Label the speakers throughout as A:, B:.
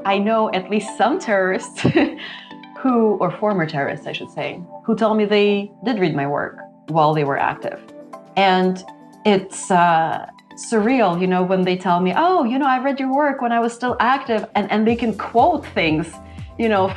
A: I know at least some terrorists or former terrorists, I should say, who tell me they did read my work while they were active. And it's surreal, when they tell me, I read your work when I was still active, and they can quote things,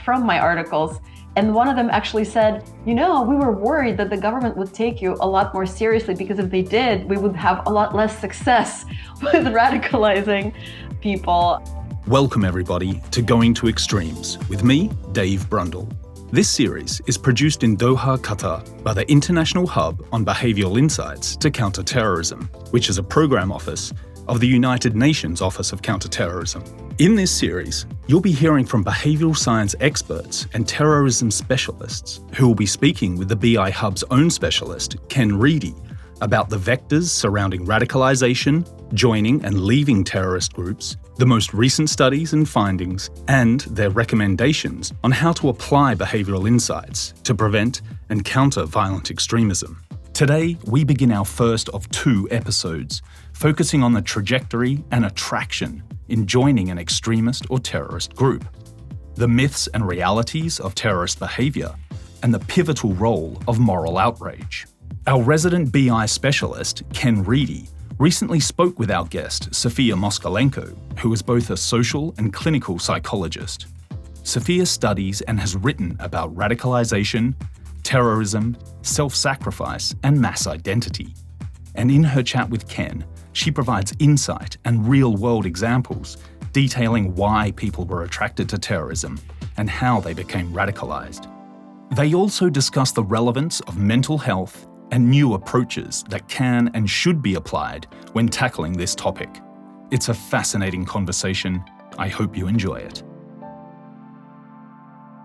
A: from my articles. And one of them actually said, we were worried that the government would take you a lot more seriously because if they did, we would have a lot less success with radicalizing people.
B: Welcome everybody to Going to Extremes with me, Dave Brundle. This series is produced in Doha, Qatar by the International Hub on Behavioural Insights to Counter Terrorism, which is a program office of the United Nations Office of Counter Terrorism. In this series, you'll be hearing from behavioural science experts and terrorism specialists who will be speaking with the BI Hub's own specialist, Ken Reedy, about the vectors surrounding radicalisation, joining and leaving terrorist groups, the most recent studies and findings, and their recommendations on how to apply behavioural insights to prevent and counter violent extremism. Today, we begin our first of 2 episodes, focusing on the trajectory and attraction in joining an extremist or terrorist group, the myths and realities of terrorist behaviour, and the pivotal role of moral outrage. Our resident BI specialist, Ken Reedy, recently spoke with our guest, Sophia Moskalenko, who is both a social and clinical psychologist. Sophia studies and has written about radicalization, terrorism, self-sacrifice, and mass identity. And in her chat with Ken, she provides insight and real-world examples detailing why people were attracted to terrorism and how they became radicalized. They also discuss the relevance of mental health and new approaches that can and should be applied when tackling this topic. It's a fascinating conversation. I hope you enjoy it.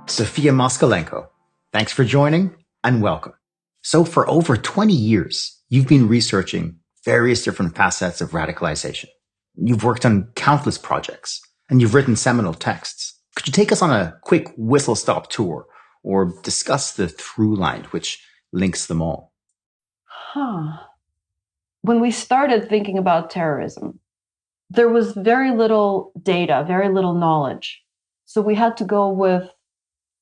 C: Sophia Moskalenko, thanks for joining and welcome. So for over 20 years, you've been researching various different facets of radicalization. You've worked on countless projects and you've written seminal texts. Could you take us on a quick whistle-stop tour or discuss the through line which links them all?
A: When we started thinking about terrorism, there was very little data, very little knowledge. So we had to go with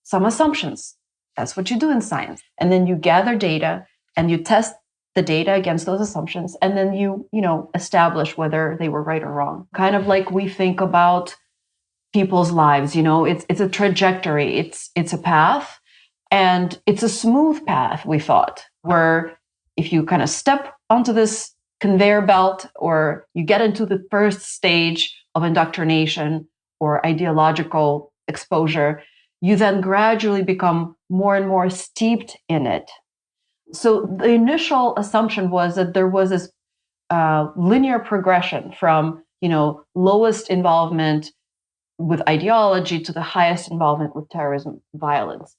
A: some assumptions. That's what you do in science. And then you gather data and you test the data against those assumptions. And then you establish whether they were right or wrong. Kind of like we think about people's lives, it's a trajectory, it's a path, and it's a smooth path, we thought, where if you kind of step onto this conveyor belt or you get into the first stage of indoctrination or ideological exposure, you then gradually become more and more steeped in it. So the initial assumption was that there was this linear progression from, lowest involvement with ideology to the highest involvement with terrorism, violence.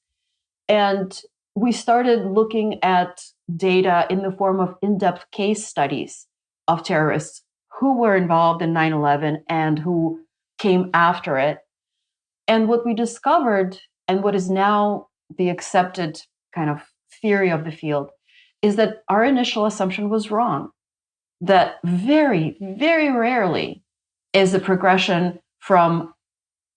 A: And we started looking at data in the form of in-depth case studies of terrorists who were involved in 9/11 and who came after it. And what we discovered, and what is now the accepted kind of theory of the field, is that our initial assumption was wrong. That very, very rarely is the progression from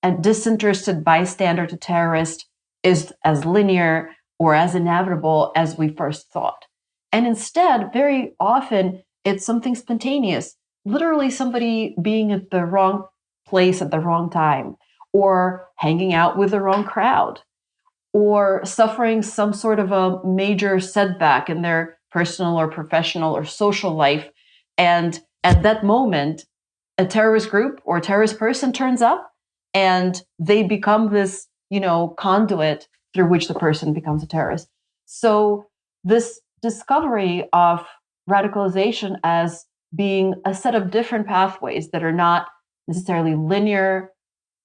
A: a disinterested bystander to terrorist is as linear or as inevitable as we first thought. And instead, very often, it's something spontaneous, literally somebody being at the wrong place at the wrong time, or hanging out with the wrong crowd, or suffering some sort of a major setback in their personal or professional or social life. And at that moment, a terrorist group or terrorist person turns up and they become this, conduit through which the person becomes a terrorist. So this discovery of radicalization as being a set of different pathways that are not necessarily linear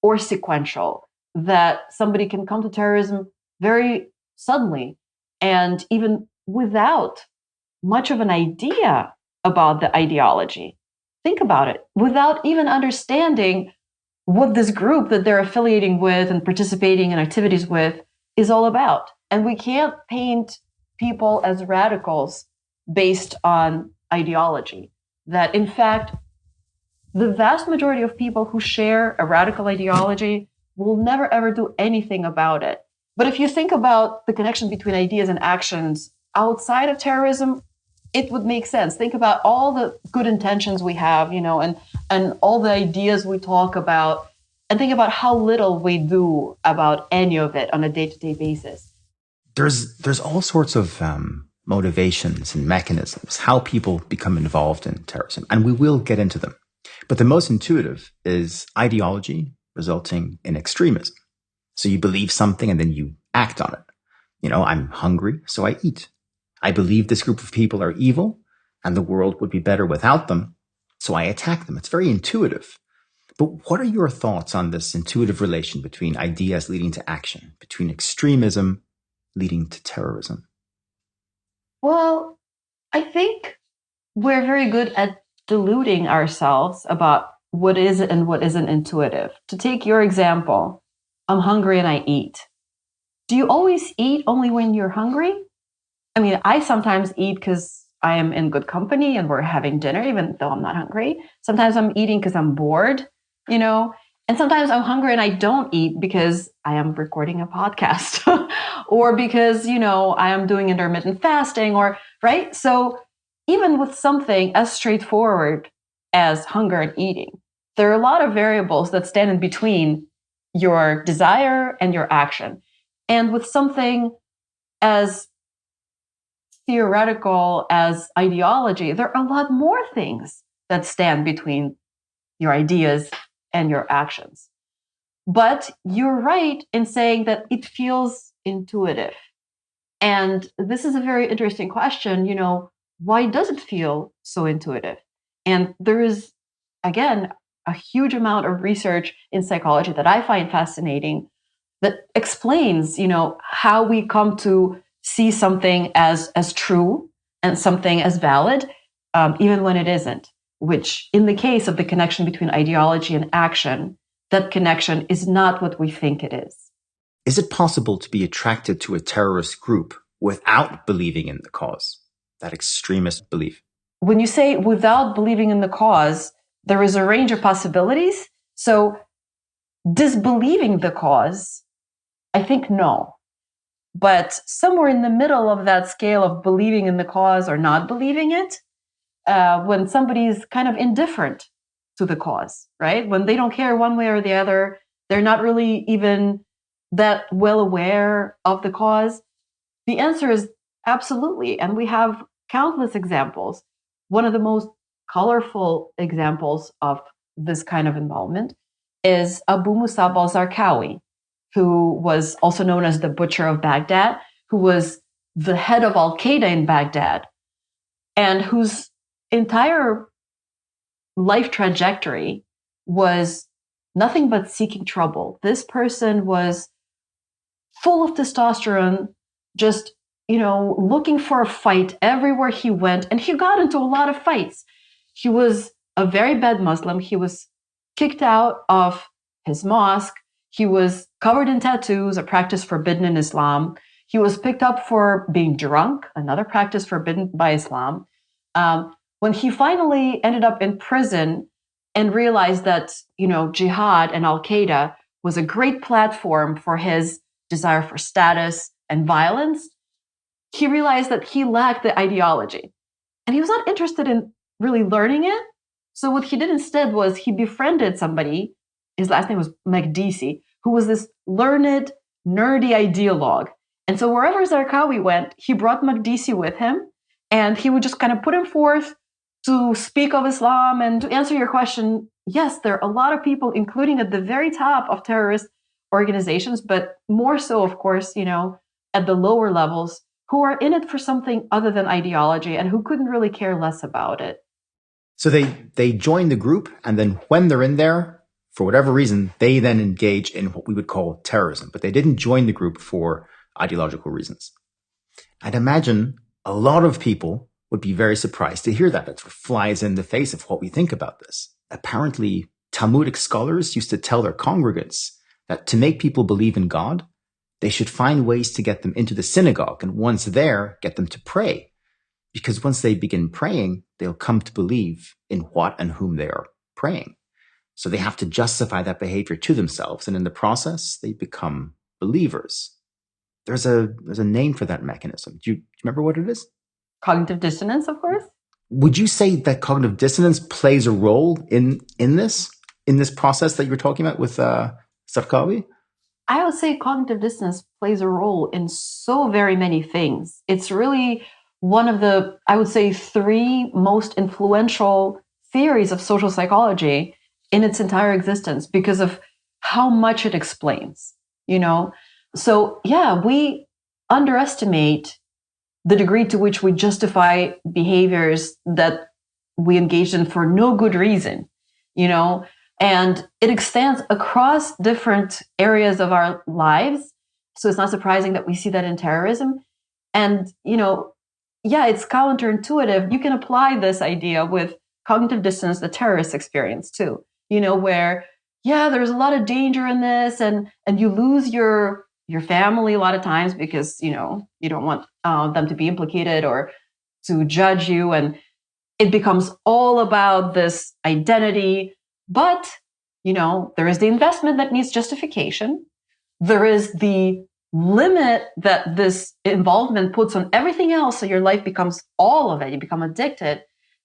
A: or sequential, that somebody can come to terrorism very suddenly and even without much of an idea about the ideology. Think about it, without even understanding what this group that they're affiliating with and participating in activities with is all about. And we can't paint people as radicals based on ideology. That in fact, the vast majority of people who share a radical ideology we'll never ever do anything about it. But if you think about the connection between ideas and actions outside of terrorism, it would make sense. Think about all the good intentions we have, and all the ideas we talk about, and think about how little we do about any of it on a day-to-day basis.
C: There's all sorts of motivations and mechanisms, how people become involved in terrorism, and we will get into them. But the most intuitive is ideology resulting in extremism. So you believe something and then you act on it. I'm hungry, so I eat. I believe this group of people are evil and the world would be better without them, so I attack them. It's very intuitive. But what are your thoughts on this intuitive relation between ideas leading to action, between extremism leading to terrorism?
A: Well, I think we're very good at deluding ourselves about what is and what isn't intuitive. To take your example, I'm hungry and I eat. Do you always eat only when you're hungry? I mean, I sometimes eat because I am in good company and we're having dinner, even though I'm not hungry. Sometimes I'm eating because I'm bored, and sometimes I'm hungry and I don't eat because I am recording a podcast or because, I am doing intermittent fasting right? So even with something as straightforward as hunger and eating, there are a lot of variables that stand in between your desire and your action. And with something as theoretical as ideology, there are a lot more things that stand between your ideas and your actions. But you're right in saying that it feels intuitive. And this is a very interesting question. Why does it feel so intuitive? And there is, again, a huge amount of research in psychology that I find fascinating that explains, how we come to see something as true and something as valid, even when it isn't, which in the case of the connection between ideology and action, that connection is not what we think it is.
C: Is it possible to be attracted to a terrorist group without believing in the cause, that extremist belief?
A: When you say without believing in the cause, there is a range of possibilities. So disbelieving the cause, I think no. But somewhere in the middle of that scale of believing in the cause or not believing it, when somebody's kind of indifferent to the cause, right? When they don't care one way or the other, they're not really even that well aware of the cause. The answer is absolutely. And we have countless examples. One of the most colorful examples of this kind of involvement is Abu Musab al-Zarqawi, who was also known as the Butcher of Baghdad, who was the head of Al-Qaeda in Baghdad, and whose entire life trajectory was nothing but seeking trouble. This person was full of testosterone, just, looking for a fight everywhere he went, and he got into a lot of fights. He was a very bad Muslim. He was kicked out of his mosque. He was covered in tattoos, a practice forbidden in Islam. He was picked up for being drunk, another practice forbidden by Islam. When he finally ended up in prison and realized that, jihad and Al-Qaeda was a great platform for his desire for status and violence, he realized that he lacked the ideology. And he was not interested in really learning it. So what he did instead was he befriended somebody, his last name was Makdisi, who was this learned, nerdy ideologue. And so wherever Zarqawi went, he brought Makdisi with him, and he would just kind of put him forth to speak of Islam. And to answer your question, yes, there are a lot of people, including at the very top of terrorist organizations, but more so, of course, at the lower levels, who are in it for something other than ideology and who couldn't really care less about it.
C: So they join the group, and then when they're in there, for whatever reason, they then engage in what we would call terrorism. But they didn't join the group for ideological reasons. I'd imagine a lot of people would be very surprised to hear that. It sort of flies in the face of what we think about this. Apparently, Talmudic scholars used to tell their congregants that to make people believe in God, they should find ways to get them into the synagogue, and once there, get them to pray. Because once they begin praying, they'll come to believe in what and whom they are praying. So they have to justify that behavior to themselves. And in the process, they become believers. There's a name for that mechanism. Do you remember what it is?
A: Cognitive dissonance, of course.
C: Would you say that cognitive dissonance plays a role in this process that you're talking about with Sarkawi?
A: I would say cognitive dissonance plays a role in so very many things. It's really one of the, I would say, 3 most influential theories of social psychology in its entire existence because of how much it explains, you know? So yeah, we underestimate the degree to which we justify behaviors that we engage in for no good reason, you know? And it extends across different areas of our lives. So it's not surprising that we see that in terrorism. And, you know, yeah, it's counterintuitive. You can apply this idea with cognitive dissonance the terrorists experience too, you know, where, yeah, there's a lot of danger in this and you lose your family a lot of times because, you know, you don't want them to be implicated or to judge you. And it becomes all about this identity. But, you know, there is the investment that needs justification. There is the limit that this involvement puts on everything else. So your life becomes all of it. You become addicted.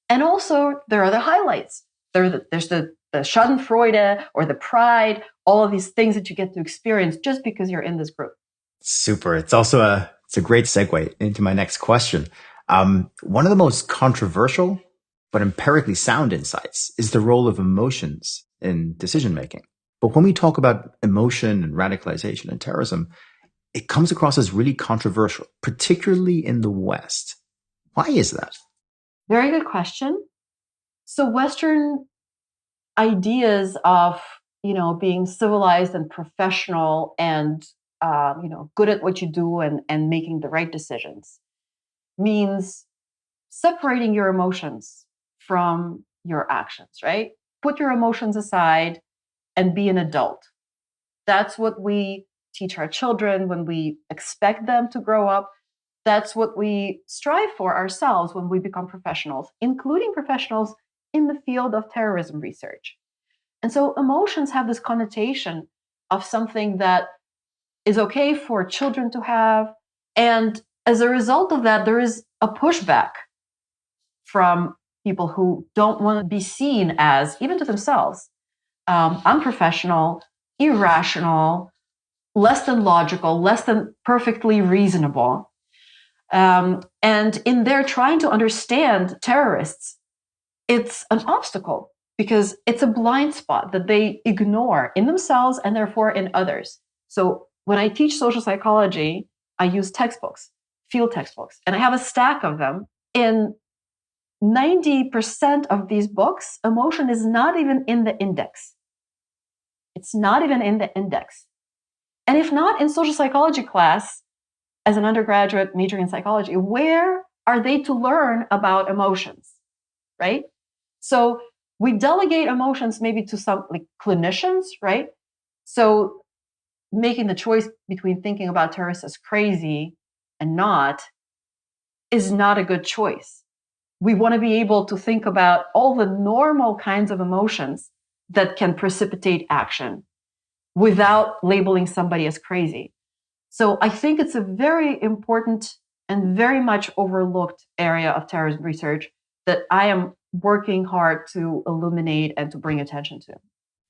A: And also there are the highlights. There's the schadenfreude or the pride, all of these things that you get to experience just because you're in this group.
C: Super. It's also it's a great segue into my next question. One of the most controversial but empirically sound insights is the role of emotions in decision making. But when we talk about emotion and radicalization and terrorism, it comes across as really controversial, particularly in the West. Why is that?
A: Very good question. So Western ideas of, you know, being civilized and professional and, you know, good at what you do and making the right decisions means separating your emotions from your actions, right? Put your emotions aside and be an adult. That's what we teach our children when we expect them to grow up. That's what we strive for ourselves when we become professionals, including professionals in the field of terrorism research. And so emotions have this connotation of something that is okay for children to have. And as a result of that, there is a pushback from people who don't want to be seen as, even to themselves, unprofessional, irrational, less than logical, less than perfectly reasonable. And in their trying to understand terrorists, it's an obstacle because it's a blind spot that they ignore in themselves and therefore in others. So when I teach social psychology, I use textbooks, field textbooks, and I have a stack of them. In 90% of these books, emotion is not even in the index. It's not even in the index. And if not in social psychology class, as an undergraduate majoring in psychology, where are they to learn about emotions, right? So we delegate emotions maybe to some like clinicians, right? So making the choice between thinking about terrorists as crazy and not is not a good choice. We want to be able to think about all the normal kinds of emotions that can precipitate action without labeling somebody as crazy. So I think it's a very important and very much overlooked area of terrorism research that I am working hard to illuminate and to bring attention to.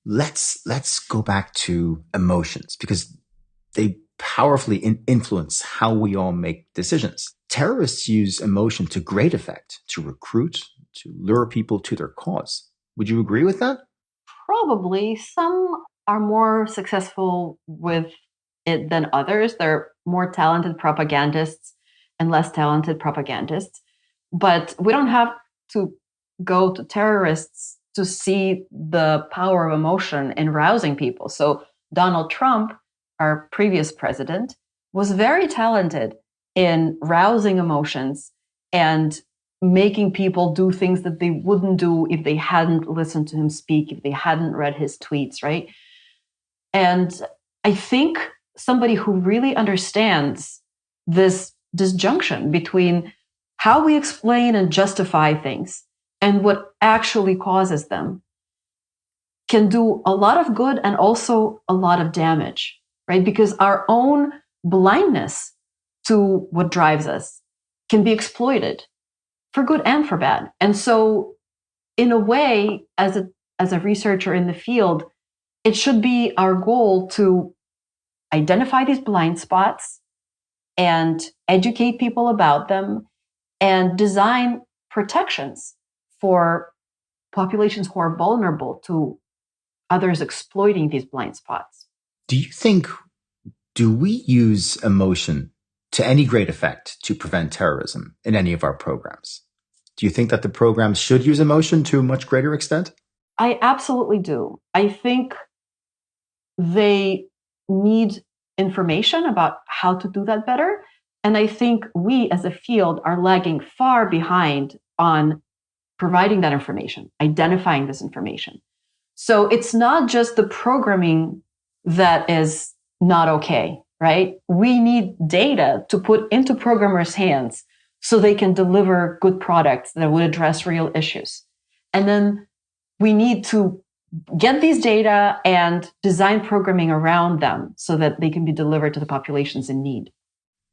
C: Let's go back to emotions because they powerfully influence how we all make decisions. Terrorists use emotion to great effect to recruit, to lure people to their cause. Would you agree with that?
A: Probably some are more successful with it than others. They're more talented propagandists and less talented propagandists. But we don't have to go to terrorists to see the power of emotion in rousing people. So Donald Trump, our previous president, was very talented in rousing emotions and making people do things that they wouldn't do if they hadn't listened to him speak, if they hadn't read his tweets, right? And I think somebody who really understands this disjunction between how we explain and justify things and what actually causes them can do a lot of good and also a lot of damage, right? Because our own blindness to what drives us can be exploited for good and for bad. And so, in a way, as a researcher in the field, it should be our goal to identify these blind spots and educate people about them and design protections for populations who are vulnerable to others exploiting these blind spots.
C: Do we use emotion to any great effect to prevent terrorism in any of our programs? Do you think that the programs should use emotion to a much greater extent?
A: I absolutely do. I think they need information about how to do that better. And I think we as a field are lagging far behind on providing that information, identifying this information. So it's not just the programming that is not okay, right? We need data to put into programmers' hands so they can deliver good products that would address real issues. And then we need to get these data and design programming around them so that they can be delivered to the populations in need.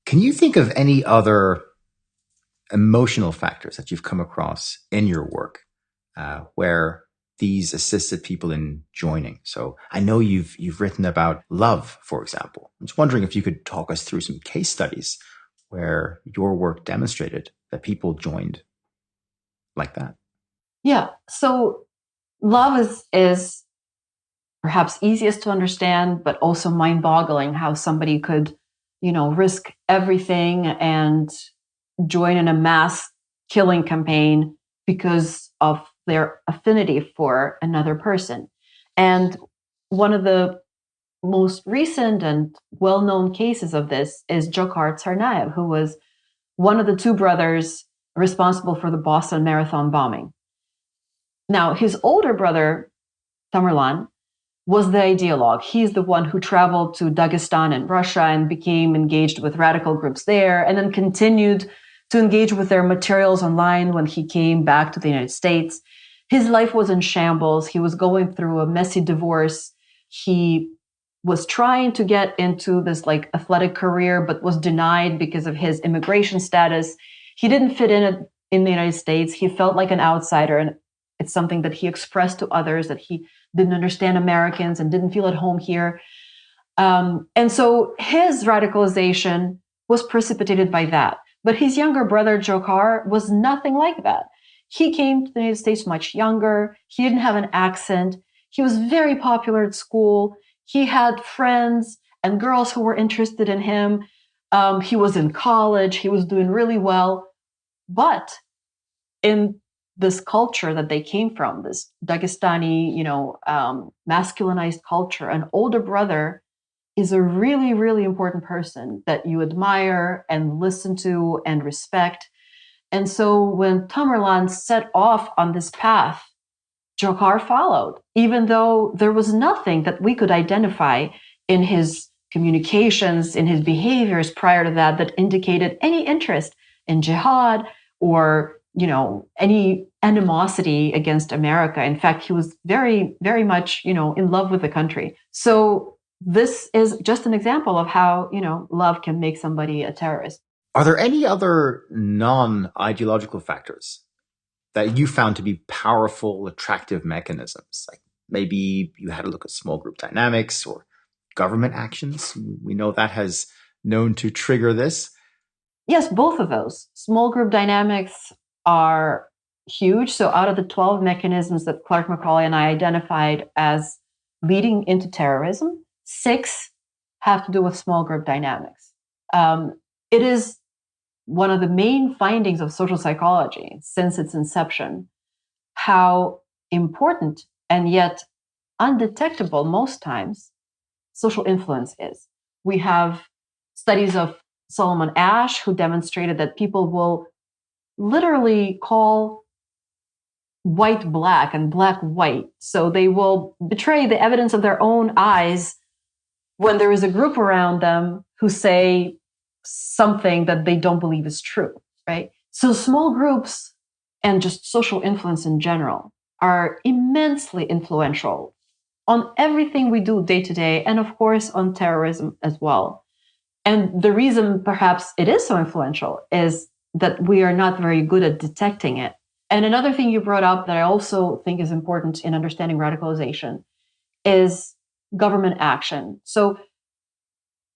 C: Can you think of any other emotional factors that you've come across in your work where these assisted people in joining? So I know you've written about love, for example. I'm just wondering if you could talk us through some case studies where your work demonstrated that people joined like that.
A: Yeah. So love is perhaps easiest to understand, but also mind-boggling how somebody could, risk everything and join in a mass killing campaign because of their affinity for another person. And one of the most recent and well-known cases of this is Dzhokhar Tsarnaev, who was one of the two brothers responsible for the Boston Marathon bombing. Now, his older brother, Tamerlan, was the ideologue. He's the one who traveled to Dagestan and Russia and became engaged with radical groups there, and then continued to engage with their materials online when he came back to the United States. His life was in shambles. He was going through a messy divorce. He was trying to get into this athletic career, but was denied because of his immigration status. He didn't fit in the United States. He felt like an outsider, and it's something that he expressed to others, that he didn't understand Americans and didn't feel at home here. And so his radicalization was precipitated by that. But his younger brother, Dzhokhar, was nothing like that. He came to the United States much younger. He didn't have an accent. He was very popular at school. He had friends and girls who were interested in him. He was in college. He was doing really well. But in this culture that they came from, this Dagestani, masculinized culture, an older brother is a really, really important person that you admire and listen to and respect. And so when Tamerlan set off on this path, Dzhokhar followed, even though there was nothing that we could identify in his communications, in his behaviors prior to that, that indicated any interest in jihad or any animosity against America. In fact, he was very, very much, in love with the country. So this is just an example of how, love can make somebody a terrorist.
C: Are there any other non-ideological factors that you found to be powerful, attractive mechanisms? Like maybe you had a look at small group dynamics or government actions. We know that has known to trigger this.
A: Yes, both of those. Small group dynamics are huge. So out of the 12 mechanisms that Clark McCauley and I identified as leading into terrorism, 6 have to do with small group dynamics. It is one of the main findings of social psychology since its inception, how important and yet undetectable most times social influence is. We have studies of Solomon Asch, who demonstrated that people will literally call white black and black white. So they will betray the evidence of their own eyes when there is a group around them who say something that they don't believe is true, right? So small groups and just social influence in general are immensely influential on everything we do day to day, and of course on terrorism as well. And the reason perhaps it is so influential is that we are not very good at detecting it. And another thing you brought up that I also think is important in understanding radicalization is government action. So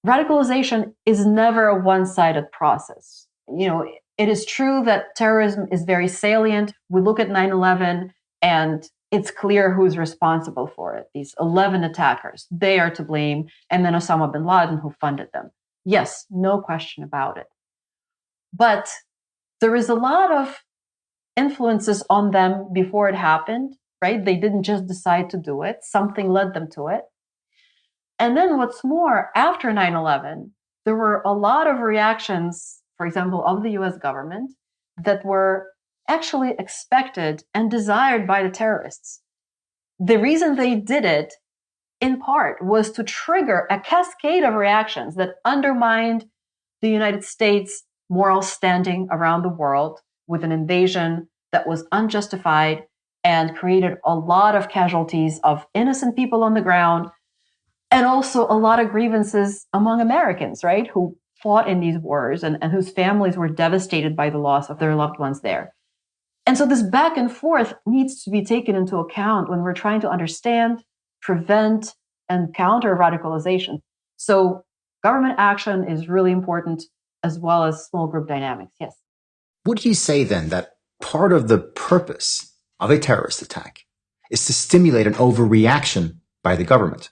A: radicalization is never a one-sided process. It is true that terrorism is very salient. We look at 9/11 and it's clear who's responsible for it. These 11 attackers, they are to blame, and then Osama bin Laden who funded them. Yes, no question about it. But there is a lot of influences on them before it happened, right? They didn't just decide to do it. Something led them to it. And then what's more, after 9/11, there were a lot of reactions, for example, of the US government that were actually expected and desired by the terrorists. The reason they did it, in part, was to trigger a cascade of reactions that undermined the United States' moral standing around the world with an invasion that was unjustified and created a lot of casualties of innocent people on the ground, and also a lot of grievances among Americans, right, who fought in these wars and whose families were devastated by the loss of their loved ones there. And so this back and forth needs to be taken into account when we're trying to understand, prevent, and counter radicalization. So government action is really important, as well as small group dynamics. Yes.
C: Would you say then that part of the purpose of a terrorist attack is to stimulate an overreaction by the government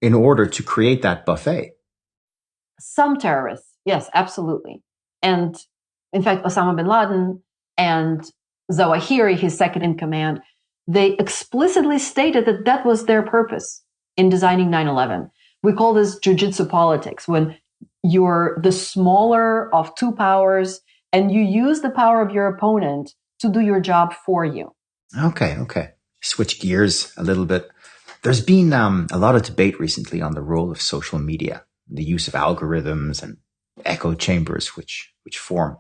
C: in order to create that buffet?
A: Some terrorists, yes, absolutely. And in fact, Osama bin Laden and Zawahiri, his second in command, they explicitly stated that that was their purpose in designing 9/11. We call this jujitsu politics, when you're the smaller of two powers and you use the power of your opponent to do your job for you.
C: Okay. Switch gears a little bit. There's been a lot of debate recently on the role of social media, the use of algorithms and echo chambers which form.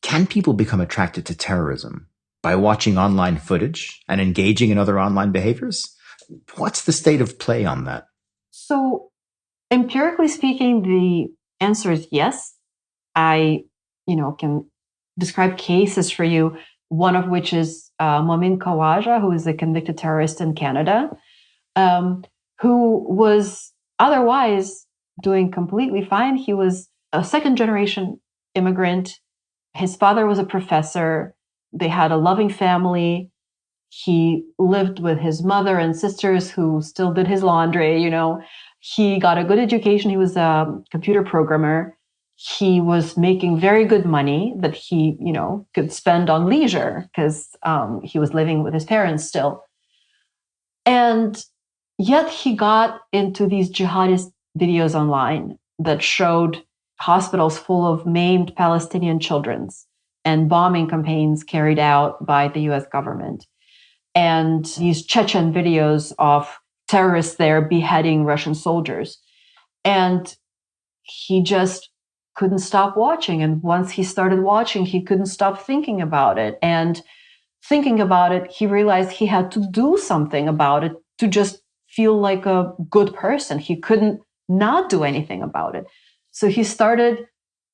C: Can people become attracted to terrorism by watching online footage and engaging in other online behaviors? What's the state of play on that?
A: So, empirically speaking, the answer is yes. I, can describe cases for you, one of which is Momin Khawaja, who is a convicted terrorist in Canada, who was otherwise doing completely fine. He was a second-generation immigrant. His father was a professor. They had a loving family. He lived with his mother and sisters who still did his laundry, He got a good education. He was a computer programmer. He was making very good money that he, could spend on leisure because he was living with his parents still. And yet he got into these jihadist videos online that showed hospitals full of maimed Palestinian children and bombing campaigns carried out by the US government. And these Chechen videos of terrorists there beheading Russian soldiers. And he just couldn't stop watching. And once he started watching, he couldn't stop thinking about it. And thinking about it, he realized he had to do something about it to just feel like a good person. He couldn't not do anything about it. So he started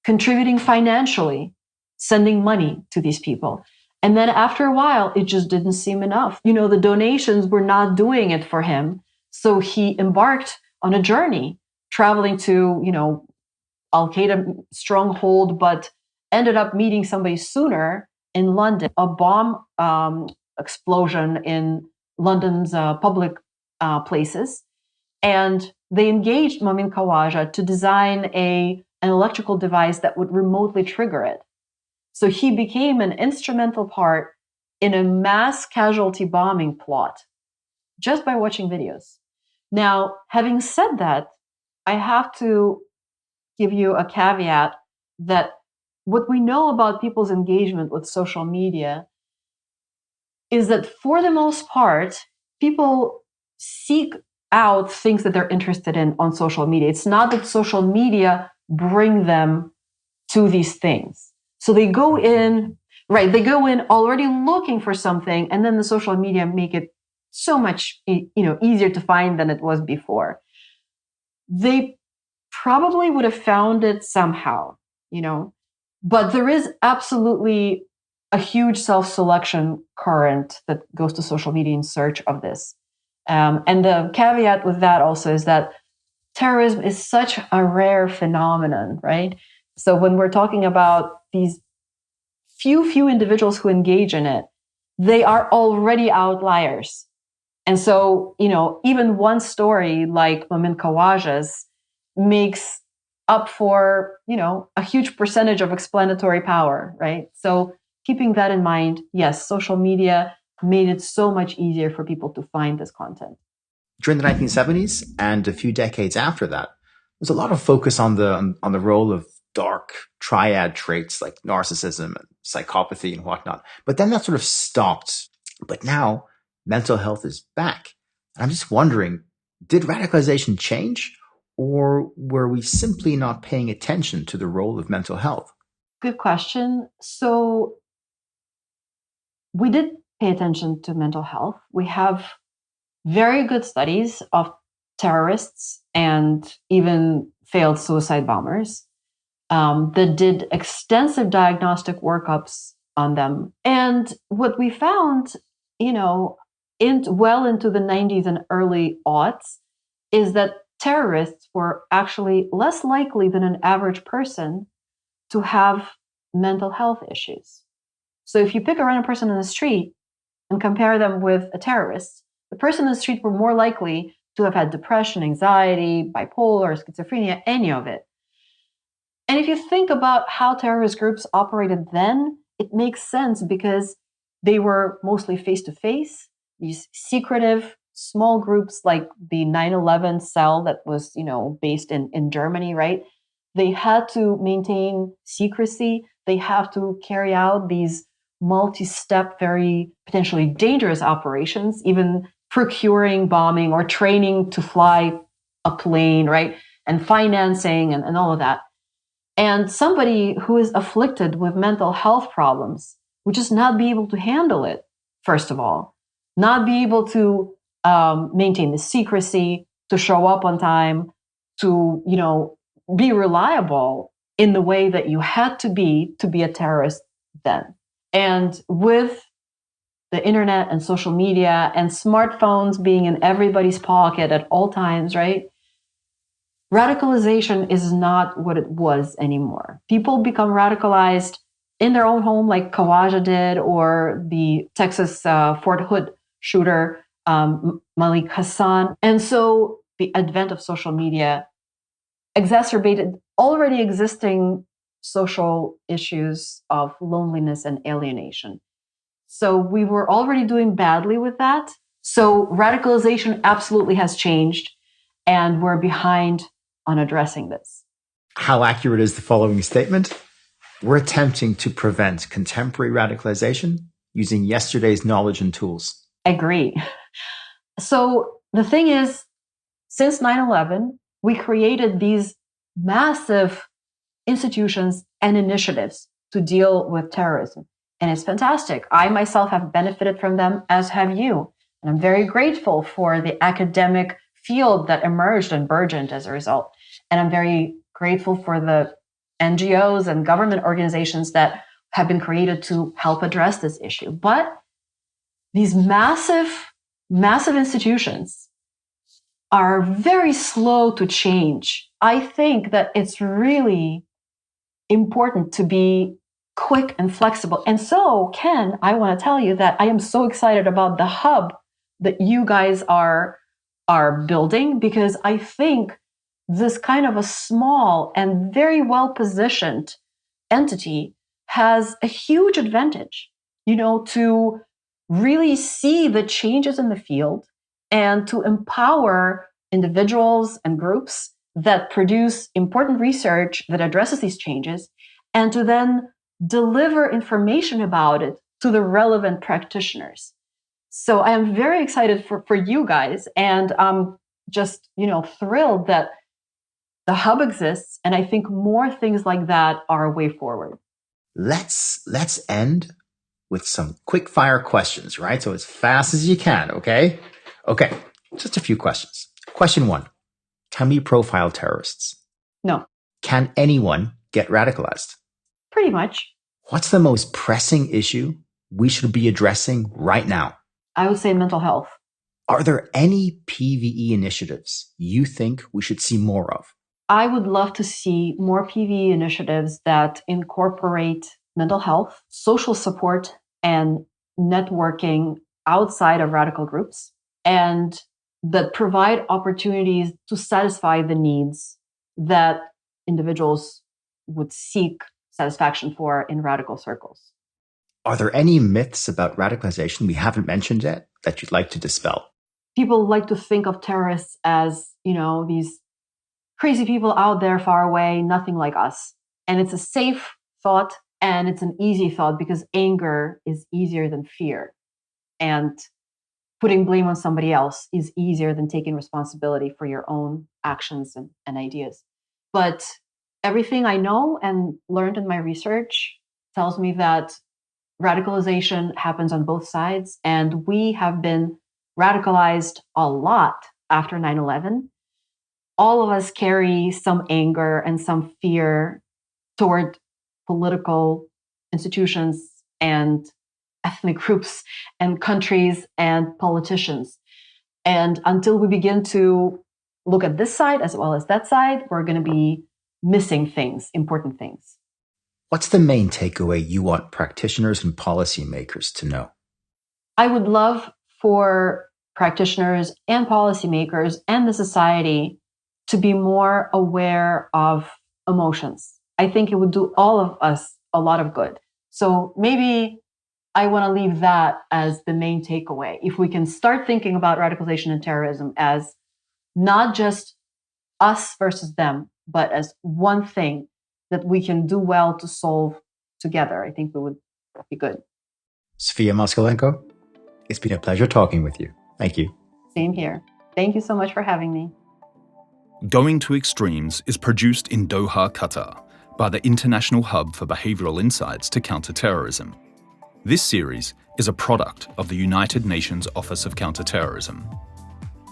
A: contributing financially, sending money to these people. And then after a while, it just didn't seem enough. The donations were not doing it for him. So he embarked on a journey, traveling to, Al-Qaeda stronghold, but ended up meeting somebody sooner in London, a bomb explosion in London's public places. And they engaged Momin Khawaja to design an electrical device that would remotely trigger it. So he became an instrumental part in a mass casualty bombing plot just by watching videos. Now, having said that, I have to give you a caveat that what we know about people's engagement with social media is that for the most part, people seek out things that they're interested in on social media. It's not that social media bring them to these things. So they go in already looking for something, and then the social media make it so much, easier to find than it was before. They probably would have found it somehow, but there is absolutely a huge self-selection current that goes to social media in search of this. And the caveat with that also is that terrorism is such a rare phenomenon, right? So when we're talking about these few individuals who engage in it, they are already outliers. And so, even one story like Momin Khawaja's makes up for, a huge percentage of explanatory power, right? So keeping that in mind, yes, social media made it so much easier for people to find this content.
C: During the 1970s and a few decades after that, there's a lot of focus on the role of dark triad traits like narcissism and psychopathy and whatnot. But then that sort of stopped. But now mental health is back. And I'm just wondering, did radicalization change, or were we simply not paying attention to the role of mental health?
A: Good question. So we did pay attention to mental health. We have very good studies of terrorists and even failed suicide bombers that did extensive diagnostic workups on them. And what we found, well into the 90s and early aughts, is that terrorists were actually less likely than an average person to have mental health issues. So if you pick a random person in the street and compare them with a terrorist, the person in the street were more likely to have had depression, anxiety, bipolar, schizophrenia, any of it. And if you think about how terrorist groups operated then, it makes sense because they were mostly face-to-face, these secretive, small groups like the 9/11 cell that was, based in Germany, right? They had to maintain secrecy. They have to carry out these multi-step, very potentially dangerous operations, even procuring bombing or training to fly a plane, right? And financing and all of that. And somebody who is afflicted with mental health problems would just not be able to handle it, first of all, not be able to maintain the secrecy, to show up on time, to, be reliable in the way that you had to be a terrorist then. And with the internet and social media and smartphones being in everybody's pocket at all times, right? Radicalization is not what it was anymore. People become radicalized in their own home, like Khawaja did, or the Texas Fort Hood shooter, Malik Hassan. And so the advent of social media exacerbated already existing social issues of loneliness and alienation. So we were already doing badly with that. So radicalization absolutely has changed, and we're behind on addressing this.
C: How accurate is the following statement? We're attempting to prevent contemporary radicalization using yesterday's knowledge and tools.
A: Agree. So the thing is, since 9/11, we created these massive institutions and initiatives to deal with terrorism. And it's fantastic. I myself have benefited from them, as have you. And I'm very grateful for the academic field that emerged and burgeoned as a result. And I'm very grateful for the NGOs and government organizations that have been created to help address this issue. But these massive institutions are very slow to change. I think that it's really important to be quick and flexible. And so, Ken, I want to tell you that I am so excited about the hub that you guys are building, because I think this kind of a small and very well-positioned entity has a huge advantage, to really see the changes in the field and to empower individuals and groups that produce important research that addresses these changes, and to then deliver information about it to the relevant practitioners. So I am very excited for you guys, and I'm just, thrilled that the hub exists, and I think more things like that are a way forward.
C: Let's end with some quick fire questions, right? So as fast as you can, okay? Okay, just a few questions. Question 1. Can we profile terrorists?
A: No,
C: Can anyone get radicalized?
A: pretty much.
C: What's the most pressing issue we should be addressing right now?
A: I would say mental health.
C: Are there any PVE initiatives you think we should see more of?
A: I would love to see more PVE initiatives that incorporate mental health, social support, and networking outside of radical groups, and that provide opportunities to satisfy the needs that individuals would seek satisfaction for in radical circles.
C: Are there any myths about radicalization we haven't mentioned yet that you'd like to dispel?
A: People like to think of terrorists as, these crazy people out there far away, nothing like us. And it's a safe thought and it's an easy thought because anger is easier than fear. And putting blame on somebody else is easier than taking responsibility for your own actions and ideas. But everything I know and learned in my research tells me that radicalization happens on both sides. And we have been radicalized a lot after 9/11. All of us carry some anger and some fear toward political institutions and ethnic groups and countries and politicians. And until we begin to look at this side as well as that side, we're going to be missing things, important things.
C: What's the main takeaway you want practitioners and policymakers to know?
A: I would love for practitioners and policymakers and the society to be more aware of emotions. I think it would do all of us a lot of good. So maybe I want to leave that as the main takeaway. If we can start thinking about radicalization and terrorism as not just us versus them, but as one thing that we can do well to solve together, I think we would be good.
C: Sophia Moskalenko, it's been a pleasure talking with you. Thank you.
A: Same here. Thank you so much for having me.
B: Going to Extremes is produced in Doha, Qatar, by the International Hub for Behavioural Insights to Counter Terrorism. This series is a product of the United Nations Office of Counter-Terrorism.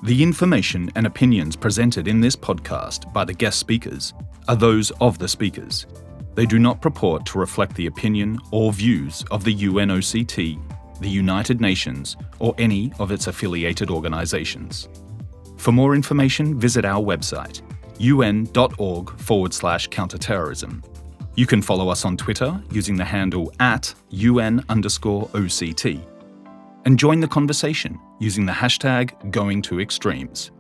B: The information and opinions presented in this podcast by the guest speakers are those of the speakers. They do not purport to reflect the opinion or views of the UNOCT, the United Nations, or any of its affiliated organizations. For more information, visit our website, un.org/counterterrorism. You can follow us on Twitter using the handle @UN_OCT. And join the conversation using the hashtag #GoingToExtremes.